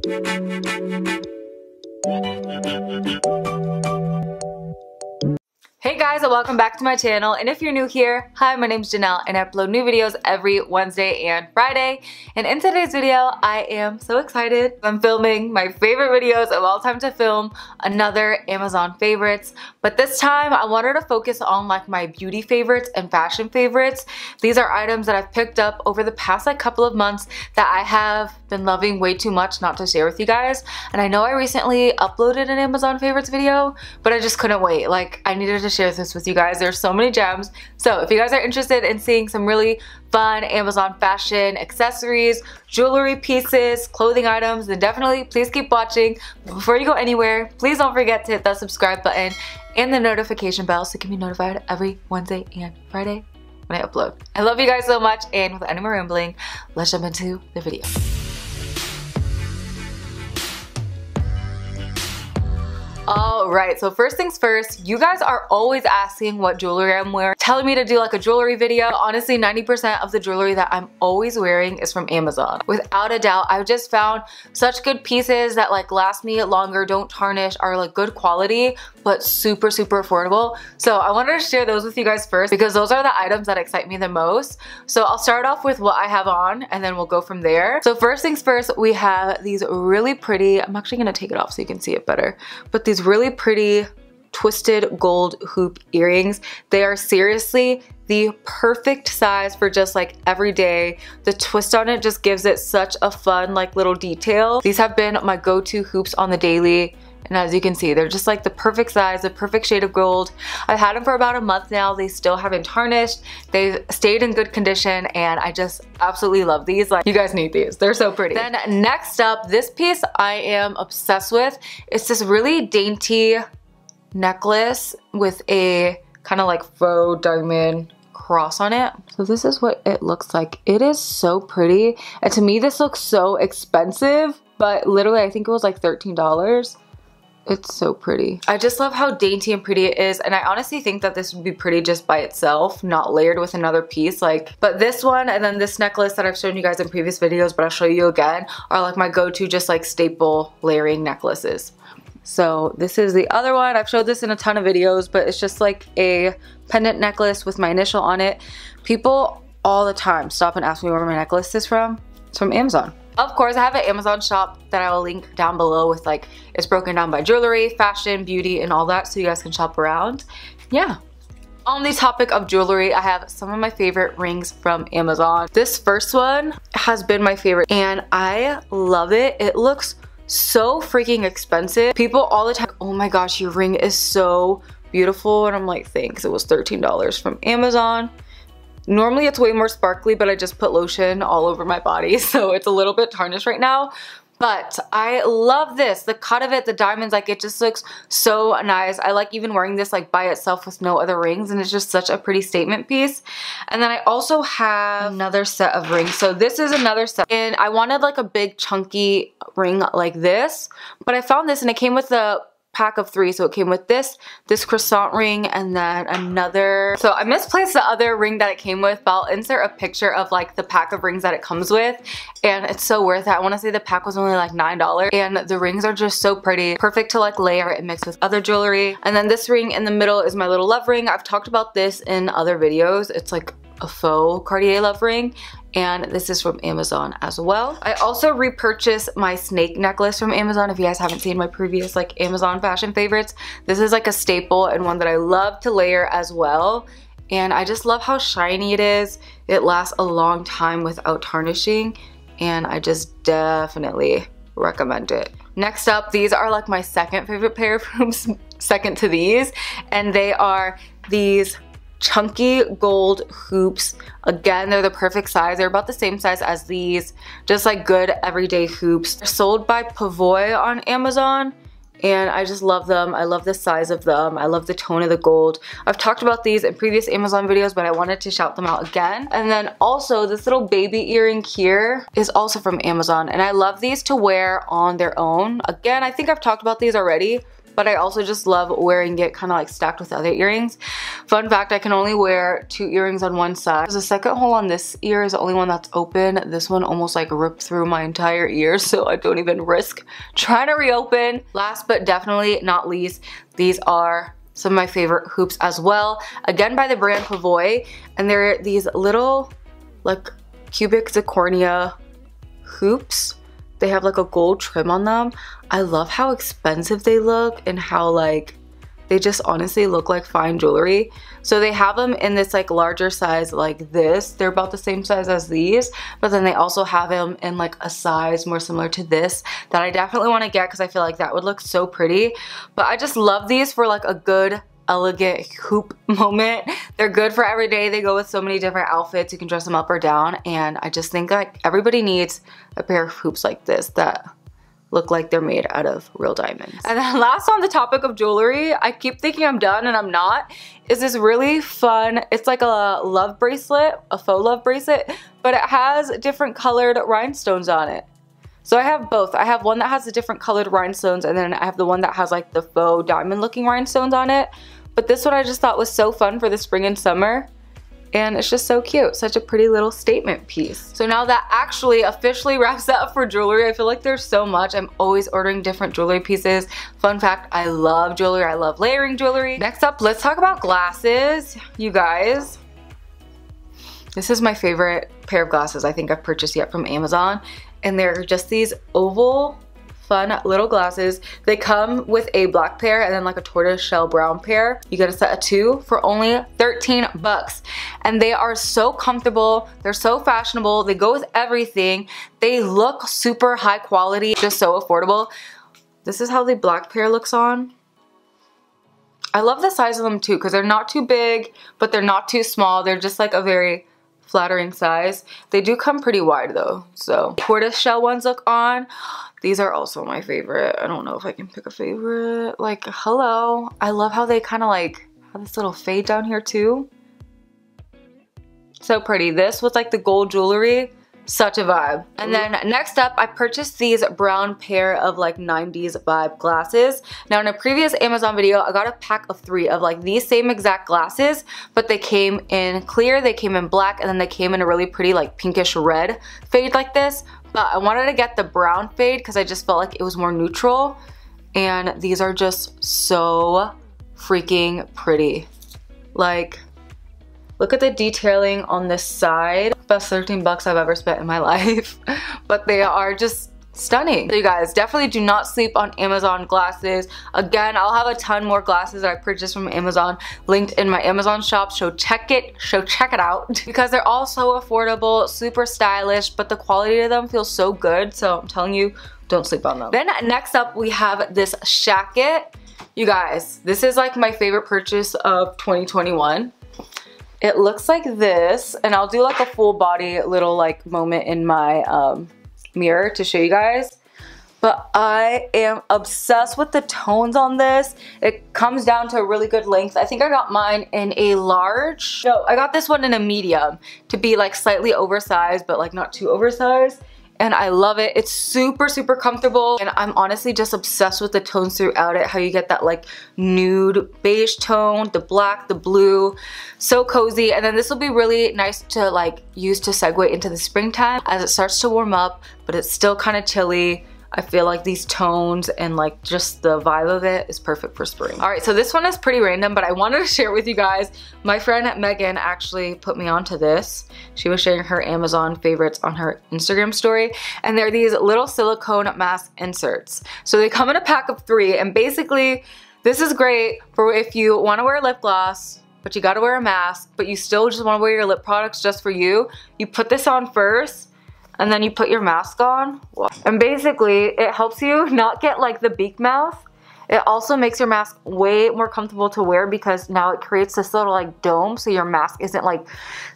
Hey guys, and welcome back to my channel, and if you're new here, hi, my name's Janelle and I upload new videos every Wednesday and Friday. And in today's video, I am so excited. I'm filming my favorite videos of all time to film, another Amazon favorites, but this time I wanted to focus on like my beauty favorites and fashion favorites. These are items that I've picked up over the past like couple of months that I have been loving way too much not to share with you guys. And I know I recently uploaded an Amazon favorites video, but I just couldn't wait. Like, I needed to share this with you guys. There's so many gems. So if you guys are interested in seeing some really fun Amazon fashion accessories, jewelry pieces, clothing items, then definitely please keep watching. But before you go anywhere, please don't forget to hit that subscribe button and the notification bell so you can be notified every Wednesday and Friday when I upload. I love you guys so much, and without any more rambling, let's jump into the video. Alright, so first things first, you guys are always asking what jewelry I'm wearing, telling me to do like a jewelry video. Honestly, 90% of the jewelry that I'm always wearing is from Amazon. Without a doubt, I've just found such good pieces that like last me longer, don't tarnish, are like good quality, but super affordable. So I wanted to share those with you guys first because those are the items that excite me the most. So I'll start off with what I have on and then we'll go from there. So first things first, we have these really pretty, I'm actually gonna take it off so you can see it better, but these really pretty twisted gold hoop earrings. They are seriously the perfect size for just like every day. The twist on it just gives it such a fun like little detail. These have been my go-to hoops on the daily. And as you can see, they're just like the perfect size, the perfect shade of gold. I've had them for about a month now. They still haven't tarnished. They've stayed in good condition and I just absolutely love these. Like, you guys need these. They're so pretty. Then next up, this piece I am obsessed with. It's this really dainty necklace with a kind of like faux diamond cross on it. So this is what it looks like. It is so pretty. And to me, this looks so expensive, but literally I think it was like $13. It's so pretty. I just love how dainty and pretty it is, and I honestly think that this would be pretty just by itself, not layered with another piece. Like, but this one and then this necklace that I've shown you guys in previous videos, but I'll show you again, are like my go-to just like staple layering necklaces. So this is the other one. I've showed this in a ton of videos, but it's just like a pendant necklace with my initial on it. People all the time stop and ask me where my necklace is from. It's from Amazon. Of course, I have an Amazon shop that I will link down below with like, it's broken down by jewelry, fashion, beauty, and all that, so you guys can shop around. Yeah. On the topic of jewelry, I have some of my favorite rings from Amazon. This first one has been my favorite and I love it. It looks so freaking expensive. People all the time, oh my gosh, your ring is so beautiful. And I'm like, thanks, it was $13 from Amazon. Normally it's way more sparkly, but I just put lotion all over my body, so it's a little bit tarnished right now. But I love this. The cut of it, the diamonds, like it just looks so nice. I like even wearing this like by itself with no other rings, and it's just such a pretty statement piece. And then I also have another set of rings. So this is another set, and I wanted like a big chunky ring like this, but I found this and it came with a pack of 3. So it came with this croissant ring and then another. So I misplaced the other ring that it came with, but I'll insert a picture of like the pack of rings that it comes with, and it's so worth it. I want to say the pack was only like $9 and the rings are just so pretty. Perfect to like layer and mix with other jewelry. And then this ring in the middle is my little love ring. I've talked about this in other videos. It's like a faux Cartier love ring, and this is from Amazon as well. I also repurchased my snake necklace from Amazon. If you guys haven't seen my previous like Amazon fashion favorites, this is like a staple and one that I love to layer as well. And I just love how shiny it is. It lasts a long time without tarnishing, and I just definitely recommend it. Next up, these are like my second favorite pair of hoops, second to these, and they are these chunky gold hoops. Again, they're the perfect size. They're about the same size as these, just like good everyday hoops. They're sold by Pavoy on Amazon, and I just love them. I love the size of them. I love the tone of the gold. I've talked about these in previous Amazon videos, but I wanted to shout them out again. And then also this little baby earring here is also from Amazon, and I love these to wear on their own. Again, I think I've talked about these already, but I also just love wearing it kind of like stacked with other earrings. Fun fact, I can only wear 2 earrings on one side. The second hole on this ear is the only one that's open. This one almost like ripped through my entire ear, so I don't even risk trying to reopen. Last but definitely not least, these are some of my favorite hoops as well. Again, by the brand Pavoy, and they're these little like cubic zirconia hoops. They have like a gold trim on them. I love how expensive they look and how like they just honestly look like fine jewelry. So they have them in this like larger size like this. They're about the same size as these, but then they also have them in like a size more similar to this that I definitely want to get because I feel like that would look so pretty. But I just love these for like a good elegant hoop moment. They're good for every day. They go with so many different outfits. You can dress them up or down, and I just think like everybody needs a pair of hoops like this that look like they're made out of real diamonds. And then last on the topic of jewelry, I keep thinking I'm done and I'm not, is this really fun, it's like a love bracelet, a faux love bracelet, but it has different colored rhinestones on it. So I have both. I have one that has the different colored rhinestones, and then I have the one that has like the faux diamond looking rhinestones on it. But this one I just thought was so fun for the spring and summer. And it's just so cute. Such a pretty little statement piece. So now that actually officially wraps that up for jewelry. I feel like there's so much. I'm always ordering different jewelry pieces. Fun fact, I love jewelry. I love layering jewelry. Next up, let's talk about glasses. You guys, this is my favorite pair of glasses I think I've purchased yet from Amazon. And they're just these oval, fun little glasses. They come with a black pair and then like a tortoise shell brown pair. You get a set of 2 for only 13 bucks. And they are so comfortable. They're so fashionable. They go with everything. They look super high quality, just so affordable. This is how the black pair looks on. I love the size of them too because they're not too big, but they're not too small. They're just like a very flattering size. They do come pretty wide though. So tortoise shell ones look on. These are also my favorite. I don't know if I can pick a favorite. Like, hello. I love how they kind of like have this little fade down here too. So pretty. This with like the gold jewelry, such a vibe. And then next up, I purchased these brown pair of like 90s vibe glasses. Now in a previous Amazon video, I got a pack of 3 of like these same exact glasses, but they came in clear, they came in black, and then they came in a really pretty like pinkish red fade like this. But I wanted to get the brown fade because I just felt like it was more neutral. And these are just so freaking pretty. Like, look at the detailing on this side. Best 13 bucks I've ever spent in my life. But they are just stunning. So you guys, definitely do not sleep on Amazon glasses. Again, I'll have a ton more glasses that I purchased from Amazon linked in my Amazon shop, so check it out. Because they're all so affordable, super stylish, but the quality of them feels so good. So I'm telling you, don't sleep on them. Then next up, we have this shacket. You guys, this is like my favorite purchase of 2021. It looks like this, and I'll do like a full body little like moment in my mirror to show you guys. But I am obsessed with the tones on this. It comes down to a really good length. I think I got mine in a large. No, I got this one in a medium to be like slightly oversized, but like not too oversized. And I love it. It's super, super comfortable. And I'm honestly just obsessed with the tones throughout it. How you get that like nude beige tone, the black, the blue. So cozy. And then this will be really nice to like use to segue into the springtime as it starts to warm up, but it's still kind of chilly. I feel like these tones and like just the vibe of it is perfect for spring. All right, so this one is pretty random, but I wanted to share with you guys. My friend Megan actually put me onto this. She was sharing her Amazon favorites on her Instagram story, and they're these little silicone mask inserts. So they come in a pack of 3, and basically this is great for if you want to wear lip gloss, but you gotta wear a mask, but you still just want to wear your lip products just for you. You put this on first, and then you put your mask on. And basically, it helps you not get like the beak mouth. It also makes your mask way more comfortable to wear because now it creates this little like dome so your mask isn't like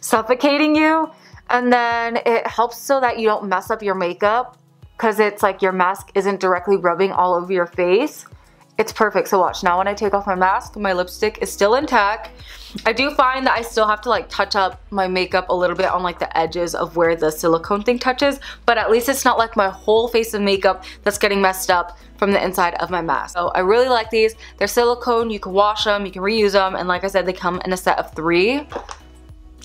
suffocating you. And then it helps so that you don't mess up your makeup because it's like your mask isn't directly rubbing all over your face. It's perfect. So watch, now when I take off my mask, my lipstick is still intact. I do find that I still have to like touch up my makeup a little bit on like the edges of where the silicone thing touches, but at least it's not like my whole face of makeup that's getting messed up from the inside of my mask. So I really like these. They're silicone, you can wash them, you can reuse them, and like I said, they come in a set of 3.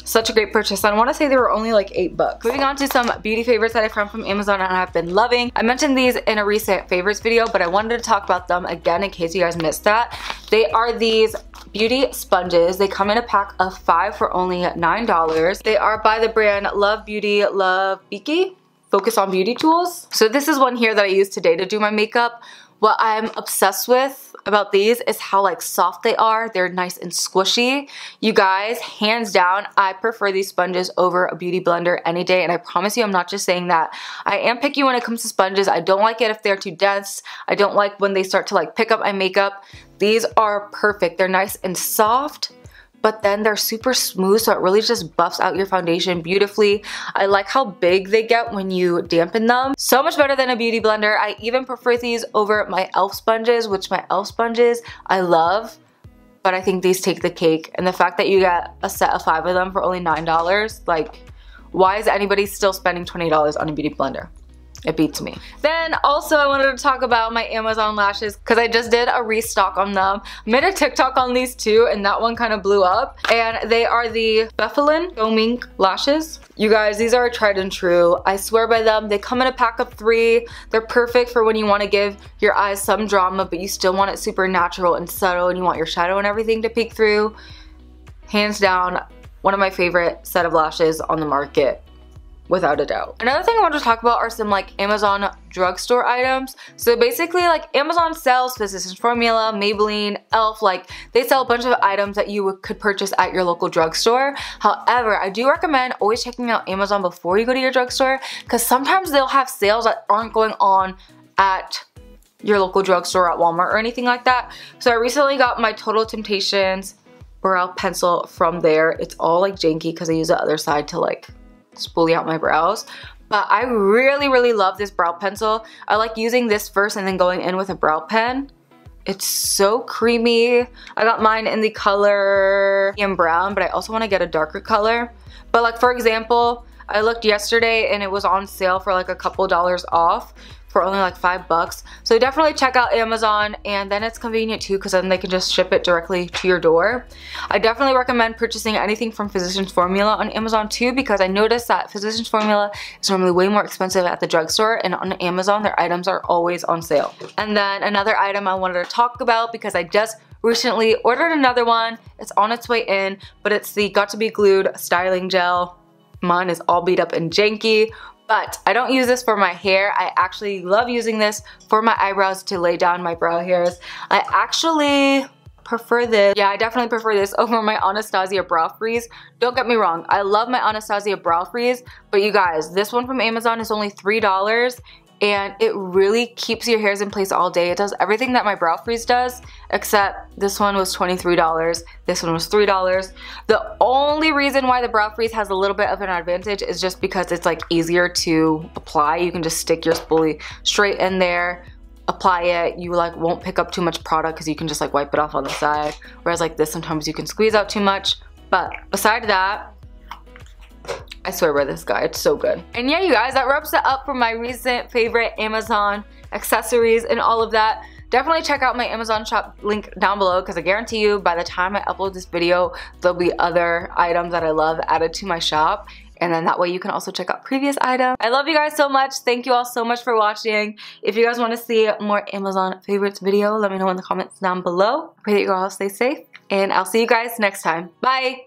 Such a great purchase. I want to say they were only like $8. Moving on to some beauty favorites that I found from Amazon and I've been loving. I mentioned these in a recent favorites video, but I wanted to talk about them again in case you guys missed that. They are these beauty sponges. They come in a pack of 5 for only $9. They are by the brand Love Beauty Love Beaky. Focus on beauty tools. So this is one here that I use today to do my makeup. What I'm obsessed with about these is how like soft they are. They're nice and squishy. You guys, hands down, I prefer these sponges over a beauty blender any day, and I promise you I'm not just saying that. I am picky when it comes to sponges. I don't like it if they're too dense. I don't like when they start to like pick up my makeup. These are perfect. They're nice and soft, but then they're super smooth, so it really just buffs out your foundation beautifully. I like how big they get when you dampen them. So much better than a beauty blender. I even prefer these over my e.l.f. sponges, which my e.l.f. sponges I love, but I think these take the cake. And the fact that you get a set of 5 of them for only $9, like, why is anybody still spending $20 on a beauty blender? It beats me. Then also I wanted to talk about my Amazon lashes because I just did a restock on them. I made a TikTok on these too, and that one kind of blew up. And they are the Bethlen Mink lashes. You guys, these are tried and true. I swear by them. They come in a pack of 3. They're perfect for when you want to give your eyes some drama, but you still want it super natural and subtle, and you want your shadow and everything to peek through. Hands down, one of my favorite set of lashes on the market. Without a doubt. Another thing I want to talk about are some like Amazon drugstore items. So basically like Amazon sells Physicians Formula, Maybelline, e.l.f. Like they sell a bunch of items that you could purchase at your local drugstore. However, I do recommend always checking out Amazon before you go to your drugstore because sometimes they'll have sales that aren't going on at your local drugstore at Walmart or anything like that. So I recently got my Total Temptations brow pencil from there. It's all like janky because I use the other side to like spoolie out my brows, but I really love this brow pencil. I like using this first and then going in with a brow pen. It's so creamy. I got mine in the color medium brown, but I also want to get a darker color. But like for example, I looked yesterday and it was on sale for like a couple dollars off for only like $5. So definitely check out Amazon, and then it's convenient too because then they can just ship it directly to your door. I definitely recommend purchasing anything from Physicians Formula on Amazon too because I noticed that Physicians Formula is normally way more expensive at the drugstore, and on Amazon their items are always on sale. And then another item I wanted to talk about because I just recently ordered another one. It's on its way in, but it's the Got To Be Glued styling gel. Mine is all beat up and janky, but I don't use this for my hair. I actually love using this for my eyebrows to lay down my brow hairs. I actually prefer this. Yeah, I definitely prefer this over my Anastasia Brow Freeze. Don't get me wrong, I love my Anastasia Brow Freeze, but you guys, this one from Amazon is only $3. And it really keeps your hairs in place all day. It does everything that my Brow Freeze does, except this one was $23, this one was $3. The only reason why the Brow Freeze has a little bit of an advantage is just because it's like easier to apply. You can just stick your spoolie straight in there, apply it. You like won't pick up too much product because you can just like wipe it off on the side. Whereas like this, sometimes you can squeeze out too much. But beside that, I swear by this guy, it's so good. And yeah, you guys, that wraps it up for my recent favorite Amazon accessories and all of that. Definitely check out my Amazon shop link down below because I guarantee you by the time I upload this video, there'll be other items that I love added to my shop. And then that way you can also check out previous items. I love you guys so much. Thank you all so much for watching. If you guys want to see more Amazon favorites video, let me know in the comments down below. I pray that you all stay safe, and I'll see you guys next time. Bye!